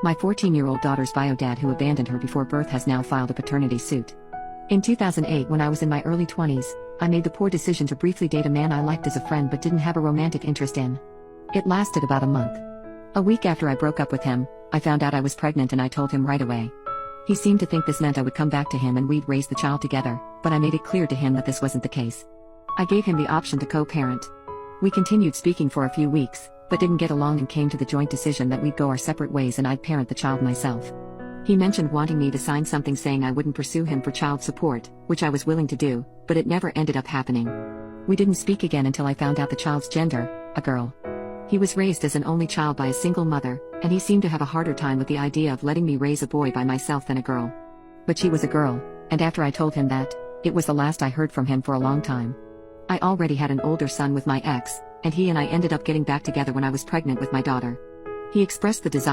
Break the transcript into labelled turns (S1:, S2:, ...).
S1: My 14-year-old daughter's bio dad who abandoned her before birth has now filed a paternity suit. In 2008, when I was in my early 20s, I made the poor decision to briefly date a man I liked as a friend but didn't have a romantic interest in. It lasted about a month. A week after I broke up with him, I found out I was pregnant and I told him right away. He seemed to think this meant I would come back to him and we'd raise the child together, but I made it clear to him that this wasn't the case. I gave him the option to co-parent. We continued speaking for a few weeks, but didn't get along and came to the joint decision that we'd go our separate ways and I'd parent the child myself. He mentioned wanting me to sign something saying I wouldn't pursue him for child support, which I was willing to do, but it never ended up happening. We didn't speak again until I found out the child's gender, a girl. He was raised as an only child by a single mother, and he seemed to have a harder time with the idea of letting me raise a boy by myself than a girl. But she was a girl, and after I told him that, it was the last I heard from him for a long time. I already had an older son with my ex, and he and I ended up getting back together when I was pregnant with my daughter. He expressed the desire